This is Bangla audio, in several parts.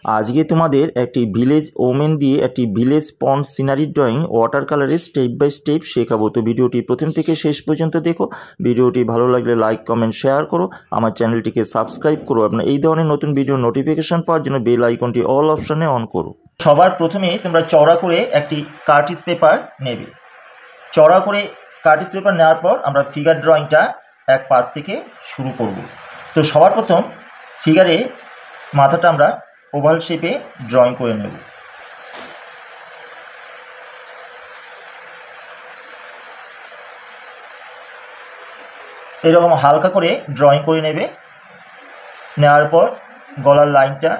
আজকে তোমাদের একটি ভিলেজ ওমেন দিয়ে একটি ভিলেজ পন্ড সিনারি ড্রয়িং ওয়াটার কালারে স্টেপ বাই স্টেপ শেখাবো। তো ভিডিওটি প্রথম থেকে শেষ পর্যন্ত দেখো। ভিডিওটি ভালো লাগলে লাইক কমেন্ট শেয়ার করো, আমার চ্যানেলটিকে সাবস্ক্রাইব করো। আপনার এই ধরনের নতুন ভিডিও নোটিফিকেশন পাওয়ার জন্য বেল আইকনটি অল অপশানে অন করো। সবার প্রথমে তোমরা চওড়া করে একটি কার্টিস পেপার নেবে। চওড়া করে কার্টিস পেপার নেওয়ার পর আমরা ফিগার ড্রয়িংটা এক পাশ থেকে শুরু করব। তো সবার প্রথম ফিগারে মাথাটা আমরা ওভাল শেপে ড্রয়িং করে নেব। এরকম হালকা করে ড্রয়িং করে নেবে। নেওয়ার পর গলার লাইনটা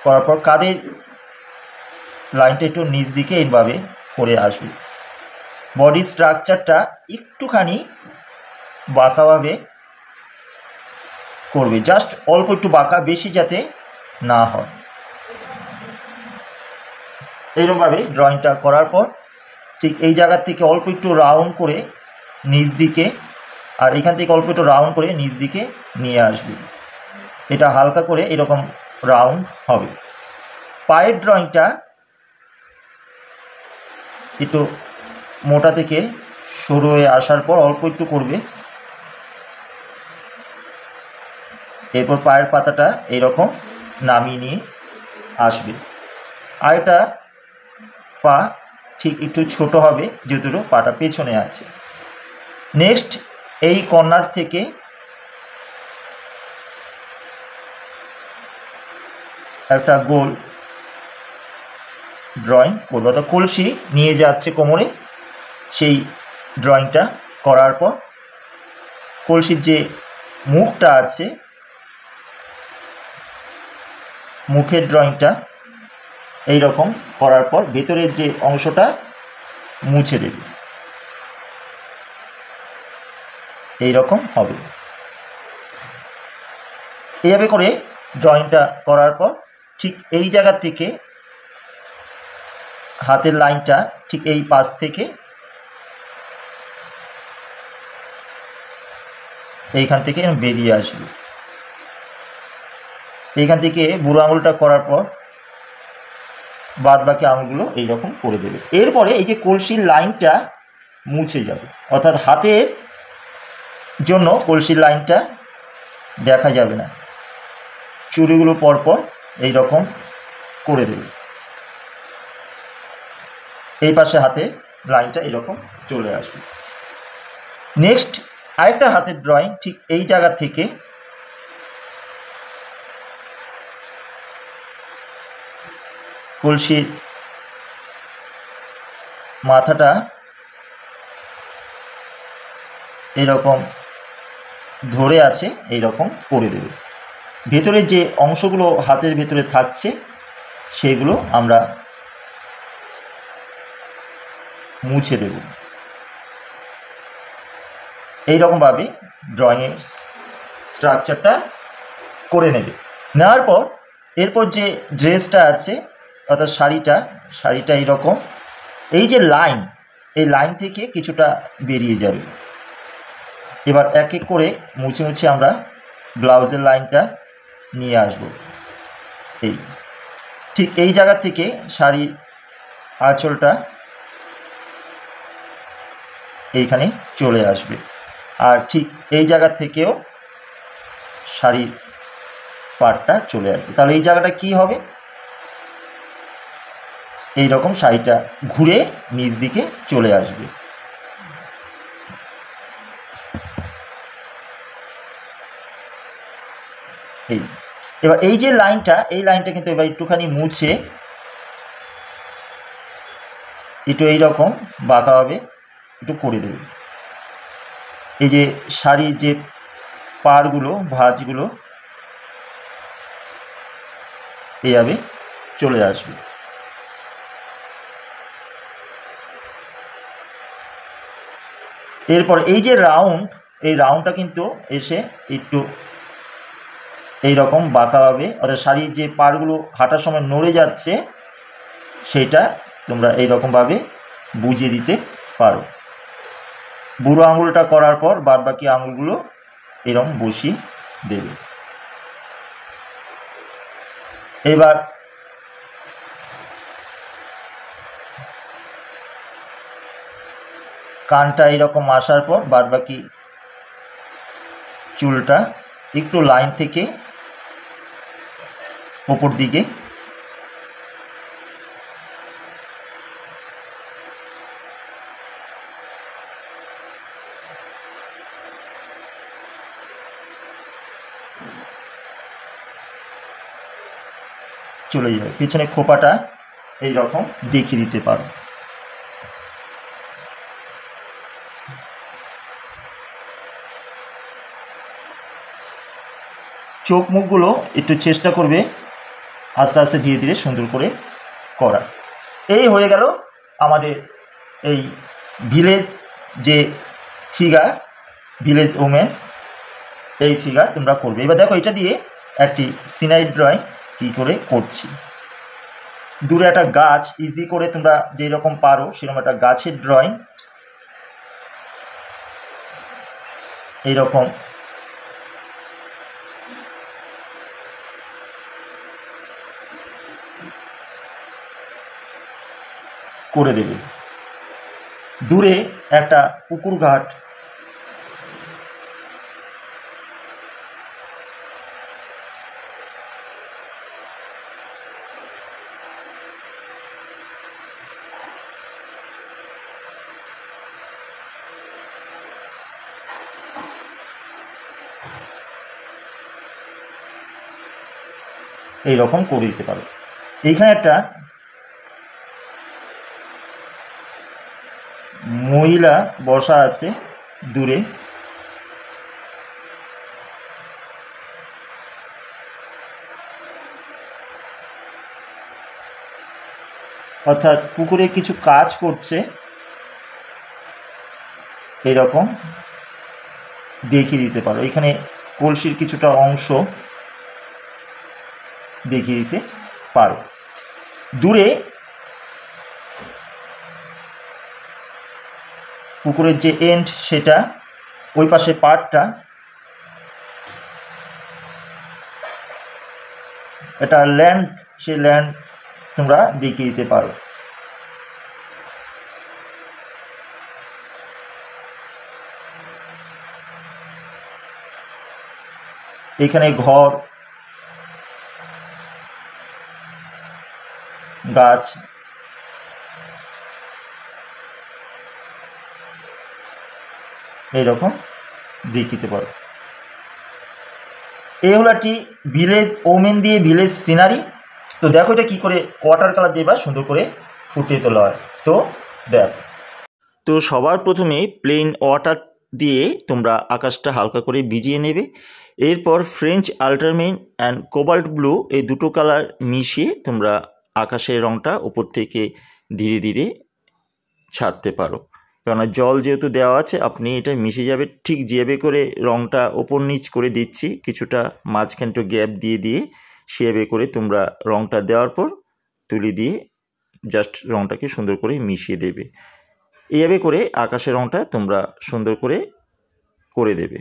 করার পর কাঁধের লাইনটা একটু নিচ দিকে এইভাবে করে আসবে। বডি স্ট্রাকচারটা একটুখানি বাঁকাভাবে করবে, জাস্ট অল্প একটু বাঁকা, বেশি যাতে না হয়। এইরকমভাবে ড্রয়িংটা করার পর ঠিক এই জায়গা থেকে অল্প একটু রাউন্ড করে নিচ দিকে, আর এখান থেকে অল্প একটু রাউন্ড করে নিচ দিকে নিয়ে আসবে। এটা হালকা করে এরকম রাউন্ড হবে। পায়ের ড্রয়িংটা একটু মোটা থেকে সরু হয়ে আসার পর অল্প একটু করবে। এরপর পায়ের পাতাটা এইরকম নামিয়ে নিয়ে আসবে। আর এটা পা ঠিক একটু ছোট হবে যেহেতু পাটা পেছনে আছে। নেক্সট এই কর্নার থেকে একটা গোল ড্রয়িং করবো, অর্থাৎ কলসি নিয়ে যাচ্ছে কোমরে, সেই ড্রয়িংটা করার পর কলসির যে মুখটা আছে, মুখের ড্রয়িংটা এই রকম করার পর ভেতরের যে অংশটা মুছে দেবে। এই রকম হবে। এইভাবে করে ড্রয়িংটা করার পর ঠিক এই জায়গা থেকে হাতের লাইনটা ঠিক এই পাশ থেকে এইখান থেকে বেরিয়ে আসবে। এইখান থেকে বুড়ো আঙুলটা করার পর বাদ বাকি আঙুলগুলো এইরকম করে দেবে। এরপরে এই যে কলসির লাইনটা মুছে যাবে, অর্থাৎ হাতের জন্য কলসির লাইনটা দেখা যাবে না। চুড়িগুলো পরপর এইরকম করে দেবে। এই পাশে হাতে লাইনটা এরকম চলে আসবে। নেক্সট আরেকটা হাতের ড্রয়িং ঠিক এই জায়গা থেকে কলসির মাথাটা এরকম ধরে আছে এইরকম করে দেবে। ভেতরের যে অংশগুলো হাতের ভেতরে থাকছে সেগুলো আমরা মুছে দেব। এইরকমভাবে ড্রয়িংয়ের স্ট্রাকচারটা করে নেবে। নেওয়ার পর এরপর যে ড্রেসটা আছে অর্থাৎ শাড়িটা এইরকম, এই যে লাইন, এই লাইন থেকে কিছুটা বেরিয়ে যাবে। এবার এক এক করে মুছে মুছে আমরা ব্লাউজের লাইনটা নিয়ে আসব। এই ঠিক এই জায়গা থেকে শাড়ির আঁচলটা এইখানে চলে আসবে, আর ঠিক এই জায়গা থেকেও শাড়ির পাটটা চলে আসবে। তাহলে এই জায়গাটা কি হবে, এই রকম শাড়িটা ঘুরে নিচ দিকে চলে আসবে। এবার এই যে লাইনটা, এই লাইনটা কিন্তু এবার একটুখানি মুছে একটু এইরকম বাঁকাভাবে একটু করে দেবে। এই যে শাড়ির যে পাড়গুলো, ভাঁজগুলো এইভাবে চলে আসবে। এরপর এই যে রাউন্ড, এই রাউন্ডটা কিন্তু এসে একটু এইরকম বাঁকাভাবে, অর্থাৎ শাড়ির যে পাড়গুলো হাঁটার সময় নড়ে যাচ্ছে সেটা তোমরা এইরকমভাবে বুঝিয়ে দিতে পারো। বুড়ো আঙুলটা করার পর বাদ বাকি আঙুলগুলো এরকম বসিয়ে দেবে। এবার কানটা এরকম আসার পর বাদবাকি চুলটা একটু লাইন থেকে উপর দিকে চলে যাবে। পিছনে খোপাটা এইরকম দেখিয়ে দিতে পারো। চোখ মুখগুলো একটু চেষ্টা করবে আস্তে আস্তে ধীরে ধীরে সুন্দর করে করা। এই হয়ে গেল আমাদের এই ভিলেজ যে ফিগার, ভিলেজ ওমেন, এই ফিগার তোমরা করবে। এবার দেখো এটা দিয়ে একটি সিনারি ড্রয়িং কী করে করছি। দূরে একটা গাছ, ইজি করে তোমরা যেই রকম পারো সেরকম একটা গাছের ড্রয়িং এইরকম করে দেবে। দূরে একটা পুকুর ঘাট, এইরকম করে দিতে পারো। এইখানে একটা মহিলা বসা আছে দূরে, অর্থাৎ পুকুরে কিছু কাজ করছে, এরকম দেখিয়ে দিতে পারো। এখানে কলসির কিছুটা অংশ দেখিয়ে দিতে পারো। দূরে পুকুরের যে এন্ড সেটা, ওই পাশে পাড়টা, এটা ল্যান্ড, সে ল্যান্ড তোমরা দেখিয়ে দিতে পারো। এখানে ঘর, গাছ, এইরকম দেখিতে পারো। এই হলো একটি ভিলেজ ওমেন দিয়ে ভিলেজ সিনারি। তো দেখো এটা কী করে ওয়াটার কালার দিয়ে বা সুন্দর করে ফুটিয়ে তোলা হয়। তো দেখো, তো সবার প্রথমে প্লেন ওয়াটার দিয়ে তোমরা আকাশটা হালকা করে ভিজিয়ে নেবে। এরপর ফ্রেঞ্চ আল্ট্রামেরিন অ্যান্ড কোবাল্ট ব্লু এই দুটো কালার মিশিয়ে তোমরা আকাশের রঙটা উপর থেকে ধীরে ধীরে ছাড়তে পারো। কেননা জল যেহেতু দেওয়া আছে, আপনি এটা মিশে যাবে। ঠিক যেভাবে করে রঙটা ওপর নিচ করে দিচ্ছি, কিছুটা মাঝখানটা গ্যাপ দিয়ে দিয়ে সেভাবে করে তোমরা রঙটা দেওয়ার পর তুলি দিয়ে জাস্ট রঙটাকে সুন্দর করে মিশিয়ে দেবে। এইভাবে করে আকাশের রঙটা তোমরা সুন্দর করে করে দেবে।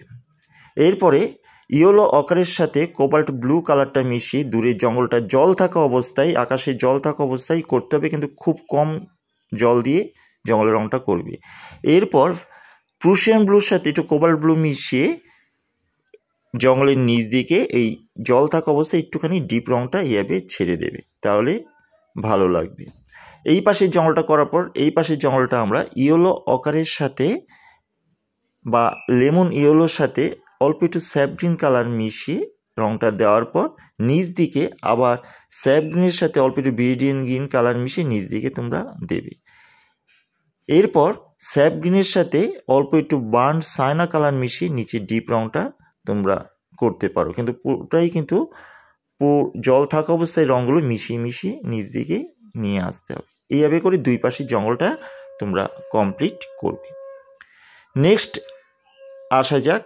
এরপরে ইয়েলো অকারের সাথে কোবাল্ট ব্লু কালারটা মিশিয়ে দূরে জঙ্গলটা জল থাকা অবস্থায়, আকাশে জল থাকা অবস্থায় করতে হবে, কিন্তু খুব কম জল দিয়ে জঙ্গলের রঙটা করবে। এরপর প্রুশিয়ান ব্লুর সাথে একটু কোবাল্ট ব্লু মিশিয়ে জঙ্গলের নিচ দিকে এই জল থাকা অবস্থায় একটুখানি ডিপ রঙটা এইভাবে ছেড়ে দেবে, তাহলে ভালো লাগবে। এই পাশের জঙ্গলটা করার পর এই পাশের জঙ্গলটা আমরা ইয়েলো অকারের সাথে বা লেমন ইয়েলোর সাথে অল্প একটু স্যাপ গ্রিন কালার মিশিয়ে রঙটা দেওয়ার পর নিচ দিকে আবার স্যাপ গ্রিনের সাথে অল্প একটু বিরিডিয়ান গ্রিন কালার মিশিয়ে নিচ দিকে তোমরা দেবে। এরপর স্যাপ গ্রিনের সাথে অল্প একটু বার্ন সাইনা কালার মিশিয়ে নিচে ডিপ রঙটা তোমরা করতে পারো, কিন্তু পুরোটাই কিন্তু জল থাকা অবস্থায় রঙগুলো মিশিয়ে মিশিয়ে নিচ দিকে নিয়ে আসতে হবে। এইভাবে করে দুই পাশের জঙ্গলটা তোমরা কমপ্লিট করবে। নেক্সট আসা যাক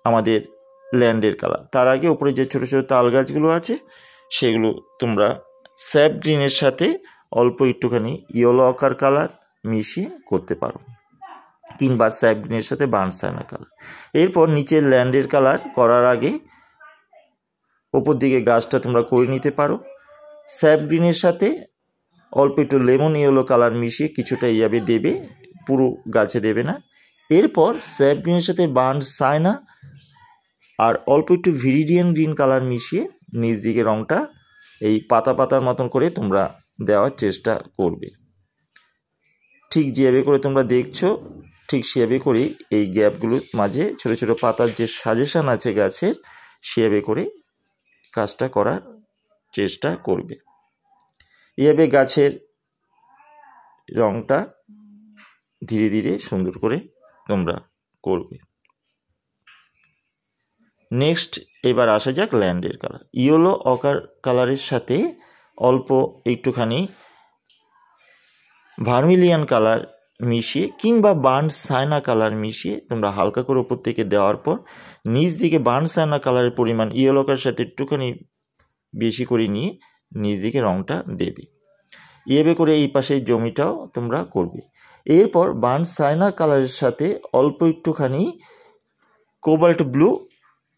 আমাদের ল্যান্ডের কালার। তার আগে উপরে যে ছোটো ছোটো তাল গাছগুলো আছে সেগুলো তোমরা স্যাপ গ্রিনের সাথে অল্প একটুখানি ইয়েলো অকার কালার মিশিয়ে করতে পারো, কিংবা স্যাপ গ্রিনের সাথে বার্নসাইনা কালার। এরপর নিচের ল্যান্ডের কালার করার আগে ওপর দিকে গাছটা তোমরা করে নিতে পারো। স্যাপ গ্রিনের সাথে অল্প একটু লেমন ইয়েলো কালার মিশিয়ে কিছুটা এইভাবে দেবে, পুরো গাছে দেবে না। এরপর স্যাপ গ্রিনের সাথে বার্ন সাইনা আর অল্প একটু ভিরিডিয়ান গ্রিন কালার মিশিয়ে নিচ দিকে রঙটা এই পাতা পাতার মতন করে তোমরা দেওয়ার চেষ্টা করবে। ঠিক যেভাবে করে তোমরা দেখছো ঠিক সেভাবে করেই এই গ্যাপগুলোর মাঝে ছোট ছোট পাতার যে সাজেশান আছে গাছের সেভাবে করে কাজটা করার চেষ্টা করবে। এভাবে গাছের রঙটা ধীরে ধীরে সুন্দর করে তোমরা করবে। নেক্সট এবার আসা যাক ল্যান্ডের কালার। ইয়েলো অকার কালারের সাথে অল্প একটুখানি ভার্মিলিয়ান কালার মিশিয়ে কিংবা বার্ন সাইনা কালার মিশিয়ে তোমরা হালকা করে উপর থেকে দেওয়ার পর নিচ দিকে বার্ন সাইনা কালারের পরিমাণ ইয়েলো অকার সাথে একটুখানি বেশি করে নিয়ে নিচ দিকে রঙটা দেবে। এভাবে করে এই পাশে জমিটাও তোমরা করবে। এরপর বার্ন সাইনা কালারের সাথে অল্প একটুখানি কোবাল্ট ব্লু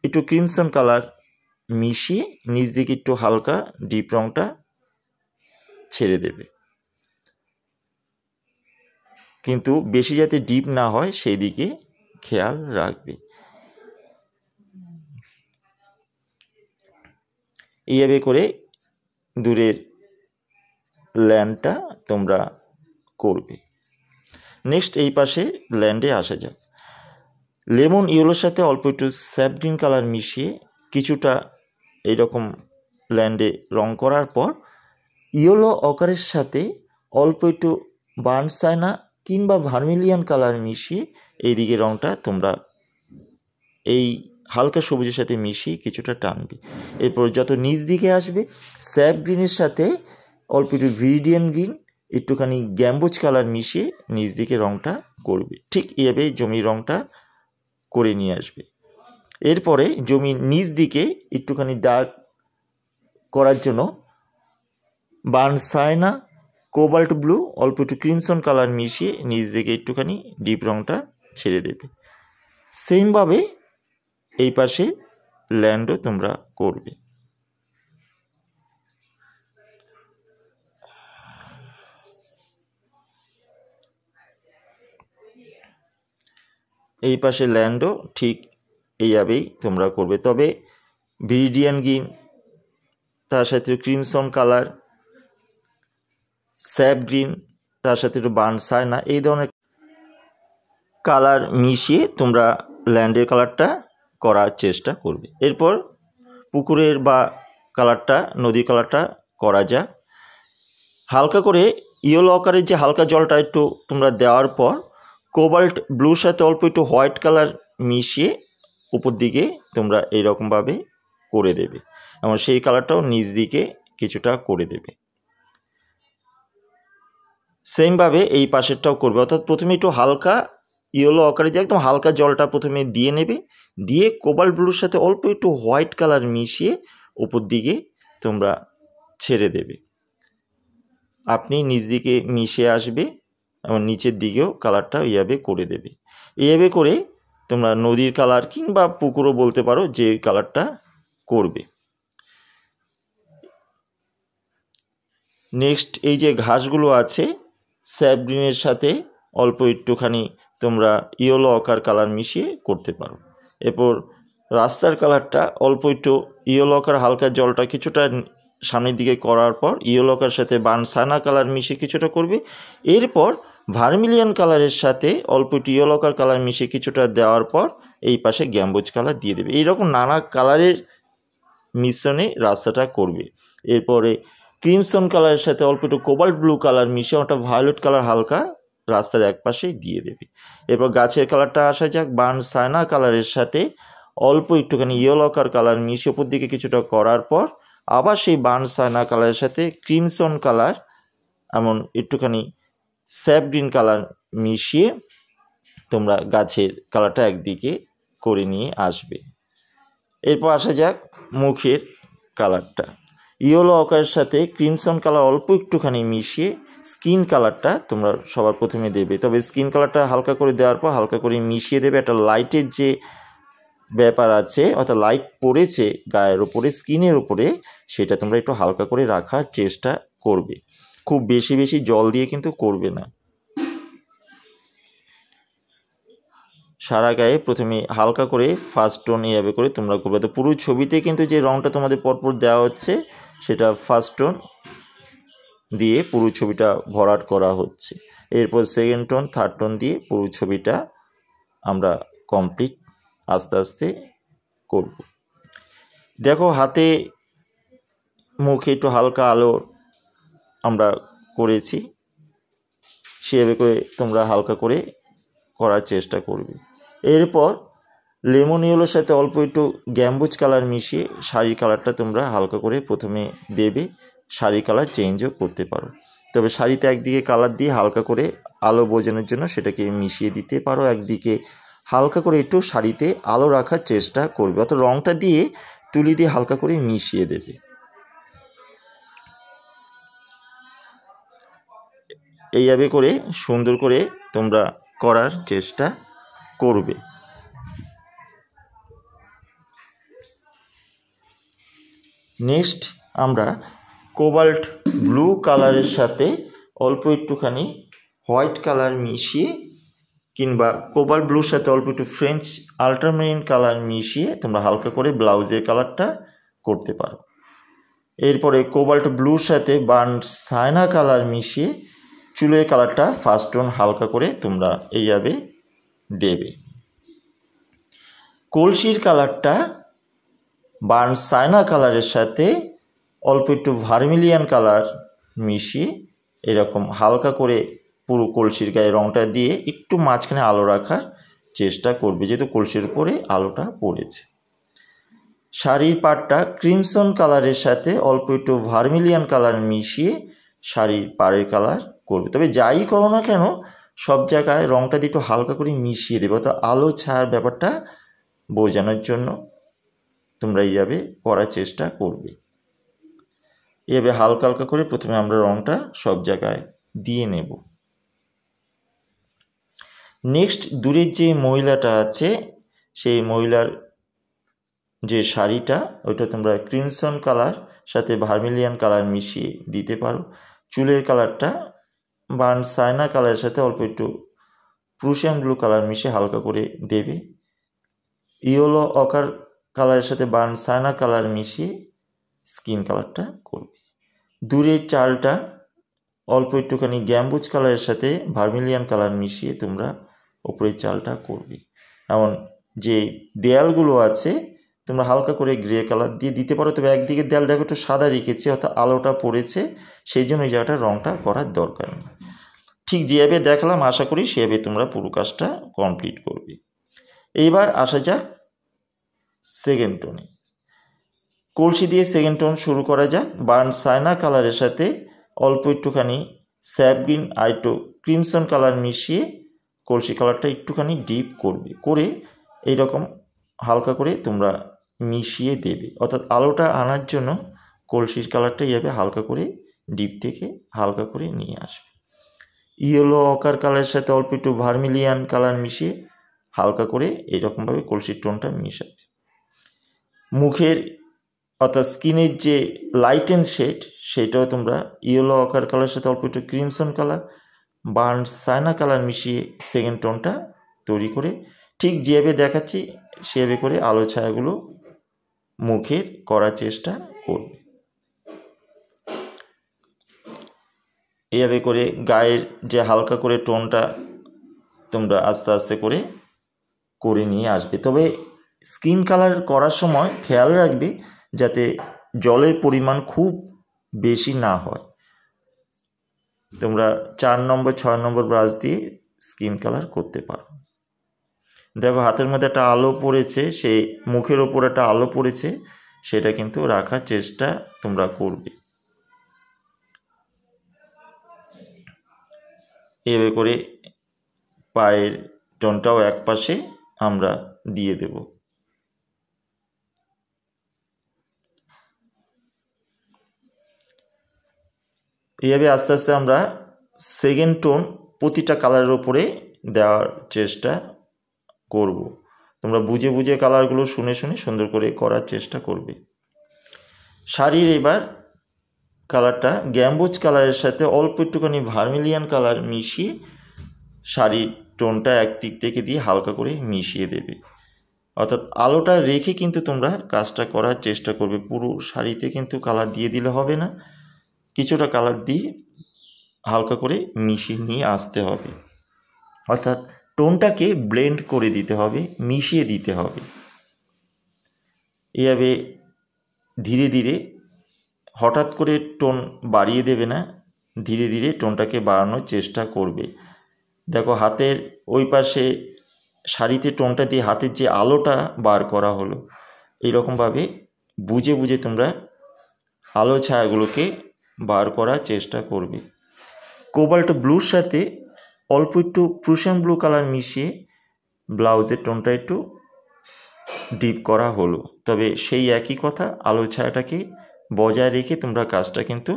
একটু ক্রিমসন কালার মিশিয়ে নিচ দিকে একটু হালকা ডিপ রঙটা ছেড়ে দেবে, কিন্তু বেশি যাতে ডিপ না হয় সেই দিকে খেয়াল রাখবে। এইভাবে করে দূরের ল্যান্ডটা তোমরা করবে। নেক্সট এই পাশে ল্যান্ডে আসা যাক। লেমন ইয়েলোর সাথে অল্প একটু স্যাপ গ্রিন কালার মিশিয়ে কিছুটা এইরকম ল্যান্ডে রং করার পর ইয়েলো অকারের সাথে অল্প একটু বার্ন সাইনা কিংবা ভার্মিলিয়ান কালার মিশিয়ে এই দিকে রঙটা তোমরা এই হালকা সবুজের সাথে মিশিয়ে কিছুটা টানবে। এরপর যত নিচ দিকে আসবে স্যাপ গ্রিনের সাথে অল্প একটু ভিরিডিয়ান গ্রিন একটুখানি গ্যাম্বুজ কালার মিশিয়ে নিচ দিকে রঙটা করবে। ঠিক এভাবে জমির রঙটা করে নিয়ে আসবে। এরপরে জমির নিচ দিকে একটুখানি ডার্ক করার জন্য বার্ন সাইনা কোবাল্ট ব্লু অল্প একটু ক্রিমসন কালার মিশিয়ে নিচ দিকে একটুখানি ডিপ রঙটা ছেড়ে দেবে। সেমভাবে এই পাশে ল্যান্ডও তোমরা করবে। এই পাশে ল্যান্ডও ঠিক এইভাবেই তোমরা করবে, তবে ভিরিডিয়ান গ্রিন তার সাথে ক্রিমসন কালার, স্যাপ গ্রিন তার সাথে একটু বার্ন সাইনা এই ধরনের কালার মিশিয়ে তোমরা ল্যান্ডের কালারটা করার চেষ্টা করবে। এরপর পুকুরের বা কালারটা নদীর কালারটা করা যাক। হালকা করে ইয়েলো আকারের যে হালকা জলটা একটু তোমরা দেওয়ার পর কোবাল্ট ব্লুর সাথে অল্প একটু হোয়াইট কালার মিশিয়ে উপর দিকে তোমরা এইরকমভাবে করে দেবে এবং সেই কালারটাও নিচ দিকে কিছুটা করে দেবে। সেমভাবে এই পাশেরটাও করবে, অর্থাৎ প্রথমে একটু হালকা ইয়েলো আকারে যে একদম হালকা জলটা প্রথমে দিয়ে নেবে, দিয়ে কোবাল্ট ব্লুর সাথে অল্প একটু হোয়াইট কালার মিশিয়ে উপর দিকে তোমরা ছেড়ে দেবে। আপনি নিচ দিকে মিশে আসবে এবং নিচের দিকেও কালারটা এইভাবে করে দেবে। এইভাবে করে তোমরা নদীর কালার কিংবা পুকুরও বলতে পারো যে কালারটা করবে। নেক্সট এই যে ঘাসগুলো আছে স্যাপ গ্রিনের সাথে অল্প একটুখানি তোমরা ইয়েলো অকার কালার মিশিয়ে করতে পারো। এরপর রাস্তার কালারটা অল্প একটু ইয়েলো অকার হালকা জলটা কিছুটা সামনের দিকে করার পর ইয়েলো অকার সাথে বার্ন সাইনা কালার মিশিয়ে কিছুটা করবে। এরপর ভার্মিলিয়ান কালারের সাথে অল্প একটু ইয়েলো অকার কালার মিশিয়ে কিছুটা দেওয়ার পর এই পাশে গ্যাম্বুজ কালার দিয়ে দেবে। এইরকম নানা কালারের মিশ্রণে রাস্তাটা করবে। এরপরে ক্রিমসন কালারের সাথে অল্প একটু কোবাল্ট ব্লু কালার মিশিয়ে ওটা ভায়োলেট কালার হালকা রাস্তার এক পাশেই দিয়ে দেবে। এরপর গাছের কালারটা আসা যাক। বার্ন সাইনা কালারের সাথে অল্প একটুখানি ইয়েলো অকার কালার মিশিয়ে উপর দিকে কিছুটা করার পর আবার সেই বার্ন সাইনা কালারের সাথে ক্রিমসন কালার এমন একটুখানি স্যাপ গ্রিন কালার মিশিয়ে তোমরা গাছের কালারটা একদিকে করে নিয়ে আসবে। এরপর আসা যাক মুখের কালারটা। ইয়েলো অকারের সাথে ক্রিমসন কালার অল্প একটুখানি মিশিয়ে স্কিন কালারটা তোমরা সবার প্রথমে দেবে, তবে স্কিন কালারটা হালকা করে দেওয়ার পর হালকা করে মিশিয়ে দেবে। একটা লাইটের যে ব্যাপার আছে, অর্থাৎ লাইট পড়েছে গায়ের উপরে, স্কিনের উপরে, সেটা তোমরা একটু হালকা করে রাখার চেষ্টা করবে। খুব বেশি বেশি জল দিয়ে কিন্তু করবে না। সারা গায়ে প্রথমে হালকা করে ফার্স্ট টোন এইভাবে করে তোমরা করবে। তো পুরো ছবিতে কিন্তু যে রঙটা তোমাদের পরপর দেওয়া হচ্ছে সেটা ফার্স্ট টোন দিয়ে পুরো ছবিটা ভরাট করা হচ্ছে। এরপর সেকেন্ড টোন, থার্ড টোন দিয়ে পুরো ছবিটা আমরা কমপ্লিট আস্তে আস্তে করব। দেখো হাতে মুখে একটু হালকা আলো আমরা করেছি, সেভাবে করে তোমরা হালকা করে করার চেষ্টা করবে। এরপর লেমন ইয়েলোর সাথে অল্প একটু গ্যাম্বুজ কালার মিশিয়ে শাড়ির কালারটা তোমরা হালকা করে প্রথমে দেবে। শাড়ির কালার চেঞ্জও করতে পারো, তবে শাড়িতে একদিকে কালার দিয়ে হালকা করে আলো বোঝানোর জন্য সেটাকে মিশিয়ে দিতে পারো। একদিকে হালকা করে একটু শাড়িতে আলো রাখার চেষ্টা করবে, অর্থাৎ রঙটা দিয়ে তুলি দিয়ে হালকা করে মিশিয়ে দেবে। এইভাবে করে সুন্দর করে তোমরা করার চেষ্টা করবে। নেক্সট আমরা কোবাল্ট ব্লু কালারের সাথে অল্প একটুখানি হোয়াইট কালার মিশিয়ে, কিংবা কোবাল্ট ব্লুর সাথে অল্প একটু ফ্রেঞ্চ আল্ট্রামেরিন কালার মিশিয়ে তোমরা হালকা করে ব্লাউজের কালারটা করতে পারো। এরপরে কোবাল্ট ব্লুর সাথে বার্ন সাইনা কালার মিশিয়ে চুলের কালারটা ফার্স্ট টোন হালকা করে তোমরা এইভাবে দেবে। কলসির কালারটা বার্ন সাইনা কালারের সাথে অল্প একটু ভার্মিলিয়ান কালার মিশিয়ে এরকম হালকা করে পুরো কলসির গায়ে রঙটা দিয়ে একটু মাঝখানে আলো রাখার চেষ্টা করবে, যেহেতু কলসির উপরে আলোটা পড়েছে। শাড়ির পাড়টা ক্রিমসন কালারের সাথে অল্প একটু ভার্মিলিয়ান কালার মিশিয়ে শাড়ির পাড়ের কালার করবে। তবে যাই করো না কেন সব জায়গায় রঙটা দিয়ে একটু হালকা করে মিশিয়ে দেবে, তো আলো ছায়ার ব্যাপারটা বোঝানোর জন্য তোমরা এইভাবে করার চেষ্টা করবে। এভাবে হালকা হালকা করে প্রথমে আমরা রঙটা সব জায়গায় দিয়ে নেব। নেক্সট দূরের যে মহিলাটা আছে সেই মহিলার যে শাড়িটা ওইটা তোমরা ক্রিমসন কালার সাথে ভার্মিলিয়ান কালার মিশিয়ে দিতে পারো। চুলের কালারটা বার্ন সাইনা কালারের সাথে অল্প একটু প্রুশিয়ান ব্লু কালার মিশিয়ে হালকা করে দেবে। ইয়েলো অকার কালারের সাথে বার্ন সাইনা কালার মিশিয়ে স্কিন কালারটা করবে। দূরের চালটা অল্প একটুখানি গ্যাম্বুজ কালারের সাথে ভার্মিলিয়ান কালার মিশিয়ে তোমরা ওপরের চালটা করবে। এমন যে দেয়ালগুলো আছে তোমরা হালকা করে গ্রে কালার দিয়ে দিতে পারো, তবে একদিকে দেয়াল দেখো একটু সাদা রেখেছে, অর্থাৎ আলোটা পড়েছে, সেই জন্য এই জায়গাটা রঙটা করার দরকার নেই। ঠিক যেভাবে দেখালাম আশা করি সেভাবে তোমরা পুরো কাজটা কমপ্লিট করবে। এইবার আসা যাক সেকেন্ড টোনে। কলসি দিয়ে সেকেন্ড টোন শুরু করা যাক। বার্ন সাইনা কালারের সাথে অল্প একটুখানি স্যাপ গ্রিন আইটো ক্রিমসন কালার মিশিয়ে কলসি কালারটা একটুখানি ডিপ করবে, করে এইরকম হালকা করে তোমরা মিশিয়ে দেবে, অর্থাৎ আলোটা আনার জন্য কলসির কালারটা এইভাবে হালকা করে ডিপ থেকে হালকা করে নিয়ে আসবে। ইয়েলো অকার কালারের সাথে অল্প একটু ভার্মিলিয়ান কালার মিশিয়ে হালকা করে এইরকমভাবে কলসির টোনটা মিশাবে। মুখের অর্থাৎ স্কিনের যে লাইট অ্যান্ড শেড সেটাও তোমরা ইয়েলো অকার কালারের সাথে অল্প একটু crimson colour burn Saina colour মিশিয়ে সেকেন্ড টোনটা তৈরি করে ঠিক যেভাবে দেখাচ্ছি সেভাবে করে আলো ছায়াগুলো মুখের করার চেষ্টা করবে। এইভাবে করে গায়ের যে হালকা করে টোনটা তোমরা আস্তে আস্তে করে করে নিয়ে আসবে। তবে স্কিন কালার করার সময় খেয়াল রাখবে যাতে জলের পরিমাণ খুব বেশি না হয়। তোমরা 4 নম্বর 6 নম্বর ব্রাশ দিয়ে স্কিন কালার করতে পারো। দেখো হাতের মধ্যে একটা আলো পড়েছে, সেই মুখের ওপর একটা আলো পড়েছে, সেটা কিন্তু রাখার চেষ্টা তোমরা করবে। এভাবে করে পায়ের টোনটাও এক পাশে আমরা দিয়ে দেব। এইভাবে আস্তে আস্তে আমরা সেকেন্ড টোন প্রতিটা কালারের ওপরে দেওয়ার চেষ্টা করব। তোমরা বুঝে বুঝে কালারগুলো শুনে শুনে সুন্দর করে করার চেষ্টা করবে। শাড়ির এবার কালারটা গ্যাম্বুজ কালারের সাথে অল্প একটুখানি ভার্মিলিয়ান কালার মিশিয়ে শাড়ির টোনটা একদিক থেকে দিয়ে হালকা করে মিশিয়ে দেবে। অর্থাৎ আলোটা রেখে কিন্তু তোমরা কাজটা করার চেষ্টা করবে। পুরো শাড়িতে কিন্তু কালার দিয়ে দিলে হবে না, কিছুটা কালার দিয়ে হালকা করে মিশিয়ে নিয়ে আসতে হবে। অর্থাৎ টোনটাকে ব্লেন্ড করে দিতে হবে, মিশিয়ে দিতে হবে। এভাবে ধীরে ধীরে, হঠাৎ করে টোন বাড়িয়ে দেবে না, ধীরে ধীরে টোনটাকে বাড়ানোর চেষ্টা করবে। দেখো হাতের ওই পাশে শাড়িতে টোনটা দিয়ে হাতের যে আলোটা বার করা হলো, এইরকমভাবে বুঝে বুঝে তোমরা আলো ছায়াগুলোকে বার করার চেষ্টা করবে। কোবাল্ট ব্লুর সাথে অল্প একটু প্রুশিয়ান ব্লু কালার মিশিয়ে ব্লাউজের টোনটা একটু ডিপ করা হলো। তবে সেই একই কথা, আলো ছায়াটাকে বজায় রেখে তোমরা কাজটা কিন্তু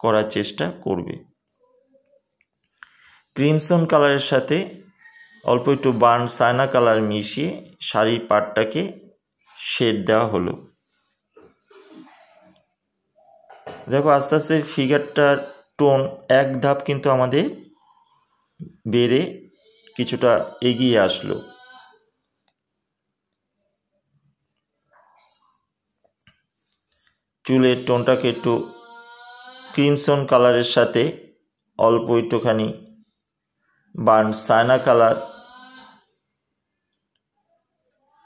করার চেষ্টা করবে। ক্রিমসন কালারের সাথে অল্প একটু বার্ন সাইনা কালার মিশিয়ে শাড়ির পাটটাকে শেড দেওয়া হলো। দেখো আস্তে আস্তে ফিগারটার টোন এক ধাপ কিন্তু আমাদের বেড়ে কিছুটা এগিয়ে আসলো। চুলের টোনটাকে একটু ক্রিমসন কালারের সাথে অল্প একটুখানি burn Saina colour,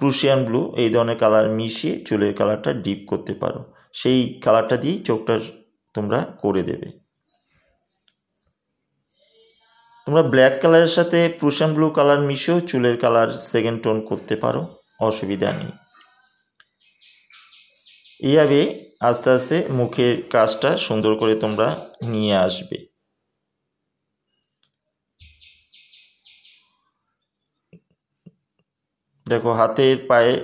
Prussian blue এই ধরনের কালার মিশিয়ে চুলের কালারটা ডিপ করতে পারো। সেই কালারটা দিয়েই চোখটা তোমরা করে দেবে। তোমরা ব্ল্যাক কালারের সাথে প্রুশিয়ান ব্লু কালার মিশিয়েও চুলের কালার সেকেন্ড টোন করতে পারো, অসুবিধা নেই। এইভাবে আস্তে আস্তে মুখের কাজটা সুন্দর করে তোমরা নিয়ে আসবে। দেখো হাতের পায়ে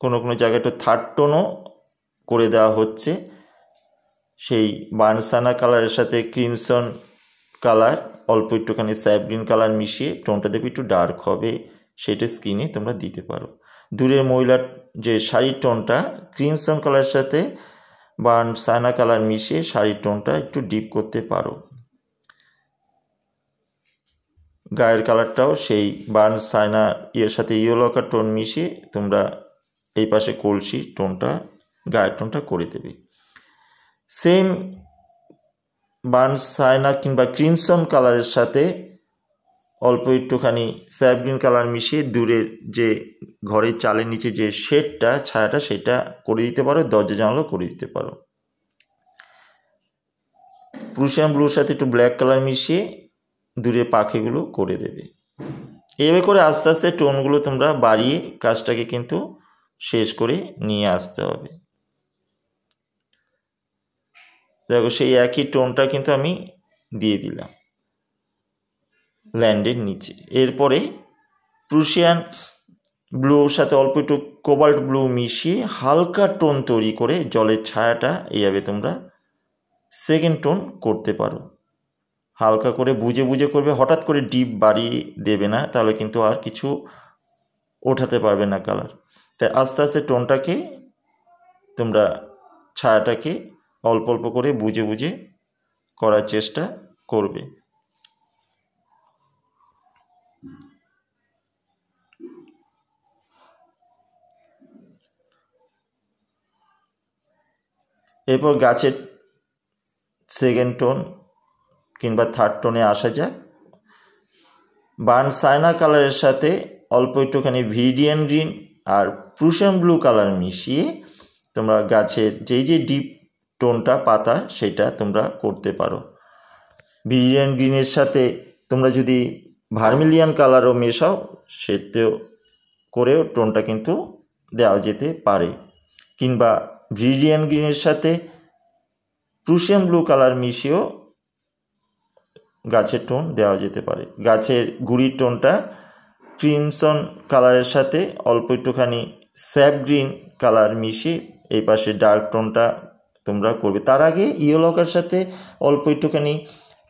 কোনো কোনো জায়গায় একটু থার্ড টোনও করে দেওয়া হচ্ছে। সেই বার্নসানা কালারের সাথে ক্রিমসন কালার, অল্প একটুখানি স্যাপ গ্রিন কালার মিশিয়ে টোনটা দেবে একটু ডার্ক হবে, সেটা স্কিনে তোমরা দিতে পারো। দূরের মহিলার যে শাড়ির টোনটা ক্রিমসন কালারের সাথে বার্নসানা কালার মিশিয়ে শাড়ির টোনটা একটু ডিপ করতে পারো। গায়ের কালারটাও সেই বার্নসানা এর সাথে ইয়েলো কালার টোন মিশিয়ে তোমরা এই পাশে কলসি টোনটা, গায়ের টোনটা করে দেবে। সেম বার্নসানা কিংবা ক্রিমসন কালারের সাথে অল্প একটুখানি স্যাপ গ্রিন কালার মিশিয়ে দূরের যে ঘরের চালের নিচে যে শেডটা, ছায়াটা, সেটা করে দিতে পারো, দরজা জানালাও করে দিতে পারো। প্রুশিয়ান ব্লুর সাথে একটু ব্ল্যাক কালার মিশিয়ে দূরের পাখিগুলো করে দেবে। এভাবে করে আস্তে আস্তে টোনগুলো তোমরা বাড়িয়ে কাজটাকে কিন্তু শেষ করে নিয়ে আসতে হবে। দেখো সেই একই টোনটা কিন্তু আমি দিয়ে দিলাম ল্যান্ডের নিচে। এরপরে প্রুশিয়ান ব্লুর সাথে অল্প একটু কোবাল্ট ব্লু মিশিয়ে হালকা টোন তৈরি করে জলের ছায়াটা এইভাবে তোমরা সেকেন্ড টোন করতে পারো। হালকা করে বুঝে বুঝে করবে, হঠাৎ করে ডিপ বাড়িয়ে দেবে না, তাহলে কিন্তু আর কিছু ওঠাতে পারবে না কালার। তাই আস্তে আস্তে টোনটাকে তোমরা ছায়াটাকে অল্প অল্প করে বুঝে বুঝে করার চেষ্টা করবে। এরপর গাছের সেকেন্ড টোন কিংবা থার্ড টোনে আসা যাক। বার্নসানা কালারের সাথে অল্প একটুখানি ভিডিয়ান গ্রিন আর প্রুশিয়ান ব্লু কালার মিশিয়ে তোমরা গাছের যেই যে ডিপ টোনটা পাতা, সেটা তোমরা করতে পারো। ভিডিয়ান গ্রিনের সাথে তোমরা যদি ভার্মিলিয়ান কালারও মেশাও, সেটাও করেও টোনটা কিন্তু দেওয়া যেতে পারে। কিংবা ভিডিয়ান গ্রিনের সাথে প্রুশিয়ান ব্লু কালার মিশিয়েও গাছের টোন দেওয়া যেতে পারে। গাছের গুড়ির টোনটা ক্রিমসন কালারের সাথে অল্প একটুখানি স্যাপ গ্রিন কালার মিশিয়ে এই পাশে ডার্ক টোনটা তোমরা করবে। তার আগে ইয়েলোকার সাথে অল্প একটুখানি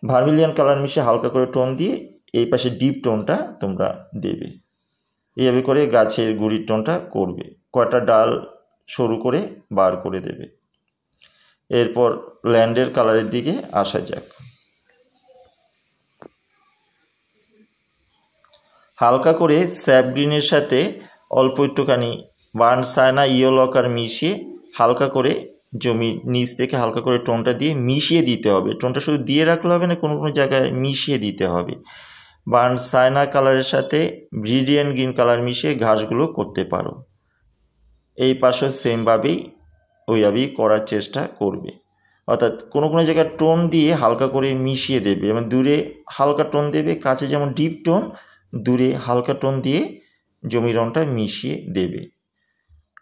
ভার্মিলিয়ান কালার মিশিয়ে হালকা করে টোন দিয়ে এই পাশে ডিপ টোনটা তোমরা দেবে। এইভাবে করে গাছের গুড়ির টোনটা করবে। কয়টা ডাল সরু করে বার করে দেবে। এরপর ল্যান্ডের কালারের দিকে আসা যাক। হালকা করে স্যাপ গ্রিনের সাথে অল্প একটুখানি বার্ন সায়না ইয়েলো অকার মিশিয়ে হালকা করে জমির নিচ থেকে হালকা করে টোনটা দিয়ে মিশিয়ে দিতে হবে। টোনটা শুধু দিয়ে রাখলে হবে না, কোনো কোনো জায়গায় মিশিয়ে দিতে হবে। বার্ন সায়না কালারের সাথে ব্রিলিয়ান্ট গ্রিন কালার মিশিয়ে ঘাসগুলো করতে পারো। এই পাশও সেমভাবেই ওইভাবেই করার চেষ্টা করবে। অর্থাৎ কোনো কোনো জায়গায় টোন দিয়ে হালকা করে মিশিয়ে দেবে, এবং দূরে হালকা টোন দেবে, কাছে যেমন ডিপ টোন, দূরে হালকা টোন দিয়ে জমি রঙটা মিশিয়ে দেবে।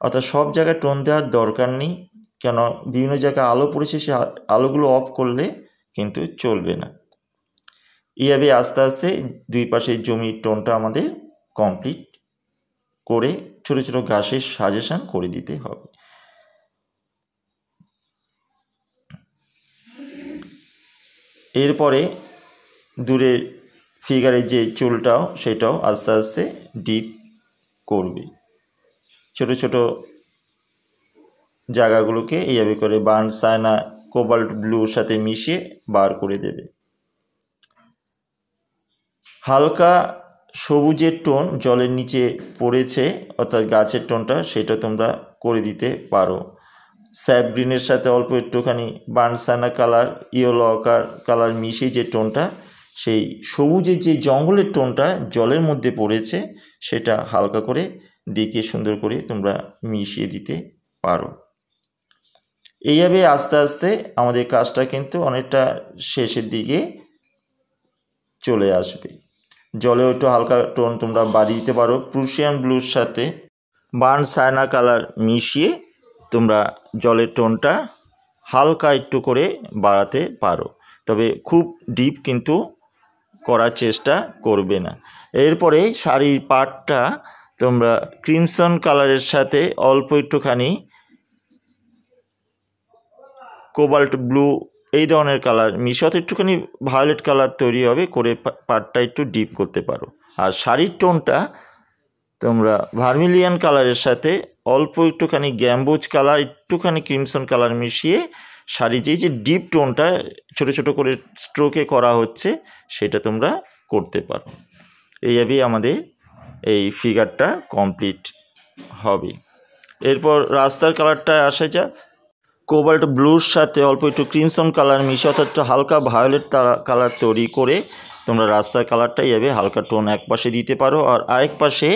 অর্থাৎ সব জায়গায় টোন দেওয়ার দরকার নেই, কেন বিভিন্ন জায়গায় আলো পড়েছে, সে আলোগুলো অফ করলে কিন্তু চলবে না। এইভাবে আস্তে আস্তে দুই পাশের জমির টোনটা আমাদের কমপ্লিট করে ছোটো ছোটো ঘাসের সাজেশন করে দিতে হবে। এরপরে দূরের ফিগারের যে চুলটাও সেটাও আস্তে আস্তে ডিপ করবে। ছোট ছোট জায়গাগুলোকে এইভাবে করে বার্ন সায়না কোবাল্ট ব্লুর সাথে মিশিয়ে বার করে দেবে। হালকা সবুজের টোন জলের নিচে পড়েছে, অর্থাৎ গাছের টোনটা, সেটা তোমরা করে দিতে পারো। স্যাপ গ্রিনের সাথে অল্প একটুখানি বার্ন সায়না কালার ইয়েলো অকার কালার মিশিয়ে যে টোনটা, সেই সবুজের যে জঙ্গলের টোনটা জলের মধ্যে পড়েছে, সেটা হালকা করে দিকে সুন্দর করে তোমরা মিশিয়ে দিতে পারো। এইভাবে আস্তে আস্তে আমাদের কাজটা কিন্তু অনেকটা শেষের দিকে চলে আসবে। জলেও একটু হালকা টোন তোমরা বাড়িয়ে দিতে পারো। প্রুশিয়ান ব্লুর সাথে বার্ন সায়না কালার মিশিয়ে তোমরা জলের টোনটা হালকা একটু করে বাড়াতে পারো, তবে খুব ডিপ কিন্তু করার চেষ্টা করবে না। এরপরে শাড়ির পাটটা তোমরা ক্রিমসন কালারের সাথে অল্প একটুখানি কোবাল্ট ব্লু এই ধরনের কালার মিশিয়ে একটুখানি ভায়োলেট কালার তৈরি হবে, করে পাটটা একটু ডিপ করতে পারো। আর শাড়ির টোনটা তোমরা ভার্মিলিয়ান কালারের সাথে অল্প একটুখানি গ্যাম্বোজ কালার, একটুখানি ক্রিমসন কালার মিশিয়ে শাড়ি যে ডিপ টোনটা ছোট ছোট করে স্ট্রোকে করা হচ্ছে, সেটা তোমরা করতে পারো। এইভাবেই আমাদের এই ফিগারটা কমপ্লিট হবে। এরপর রাস্তার কালারটা আসা যাক। কোবাল্ট ব্লুর সাথে অল্প একটু ক্রিমসন কালার মিশিয়ে অর্থাৎ হালকা ভায়োলেট কালার তৈরি করে তোমরা রাস্তার কালারটা এভাবে হালকা টোন এক পাশে দিতে পারো, আর আরেক পাশে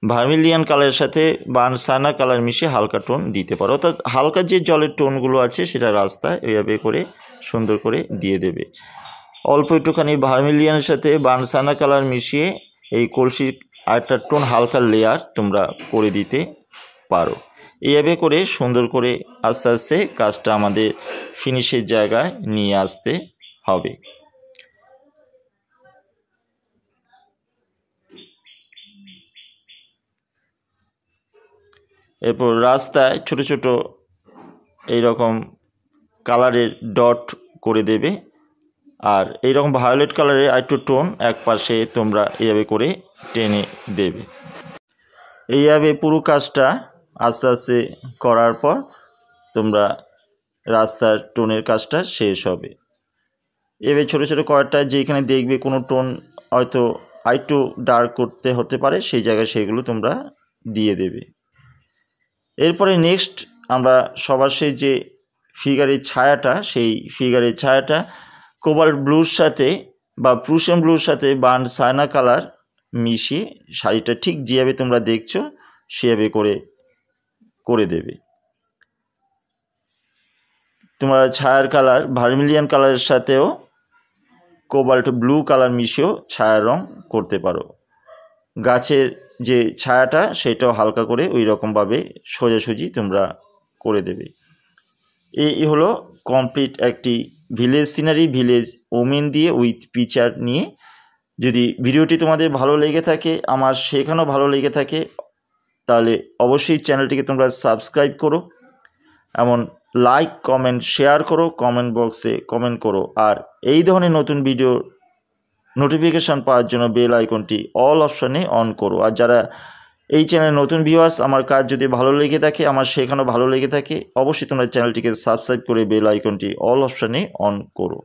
ভার্মিলিয়ান কালারের সাথে বার্ন সায়না কালার মিশিয়ে হালকা টোন দিতে পারো। অর্থাৎ হালকা যে জলের টোনগুলো আছে সেটা রাস্তায় এইভাবে করে সুন্দর করে দিয়ে দেবে। অল্প একটুখানি ভার্মিলিয়ানের সাথে বার্ন সায়না কালার মিশিয়ে এই কলসির আরেকটা টোন হালকা লেয়ার তোমরা করে দিতে পারো। এইভাবে করে সুন্দর করে আস্তে আস্তে কাজটা আমাদের ফিনিশের জায়গায় নিয়ে আসতে হবে। এরপর রাস্তায় ছোট ছোট এইরকম কালারের ডট করে দেবে, আর এইরকম ভায়োলেট কালারের আরেকটু টোন এক পাশে তোমরা এইভাবে করে টেনে দেবে। এইভাবে পুরো কাজটা আস্তে আস্তে করার পর তোমরা রাস্তার টোনের কাজটা শেষ হবে। এভাবে ছোটো ছোটো কয়েকটা যেখানে দেখবে কোনো টোন হয়তো আরেকটু ডার্ক করতে হতে পারে, সেই জায়গায় সেগুলো তোমরা দিয়ে দেবে। এরপরে নেক্সট আমরা সবার শেষ যে ফিগারের ছায়াটা, সেই ফিগারের ছায়াটা কোবাল্ট ব্লুর সাথে বা প্রুশিয়ান ব্লুর সাথে বার্ন সায়না কালার মিশিয়ে শাড়িটা ঠিক যেভাবে তোমরা দেখছো সেভাবে করে দেবে। তোমরা ছায়ার কালার ভার্মিলিয়ান কালারের সাথেও কোবাল্ট ব্লু কালার মিশিয়েও ছায়ার রং করতে পারো। গাছের যে ছায়াটা সেটাও হালকা করে ওই রকমভাবে সোজাসুজি তোমরা করে দেবে। এই হলো কমপ্লিট একটি ভিলেজ সিনারি, ভিলেজ ওমেন দিয়ে উইথ পিকচার নিয়ে। যদি ভিডিওটি তোমাদের ভালো লেগে থাকে, আমার শেখানো ভালো লেগে থাকে, তাহলে অবশ্যই চ্যানেলটিকে তোমরা সাবস্ক্রাইব করো, এমন লাইক কমেন্ট শেয়ার করো, কমেন্ট বক্সে কমেন্ট করো। আর এই ধরনের নতুন ভিডিও নোটিফিকেশান পাওয়ার জন্য বেল আইকনটি অল অপশানে অন করো। আর যারা এই চ্যানেলে নতুন ভিউয়ার্স, আমার কাজ যদি ভালো লেগে থাকে, আমার শেখানো ভালো লেগে থাকে, অবশ্যই তোমরা চ্যানেলটিকে সাবস্ক্রাইব করে বেল আইকনটি অল অপশানে অন করো।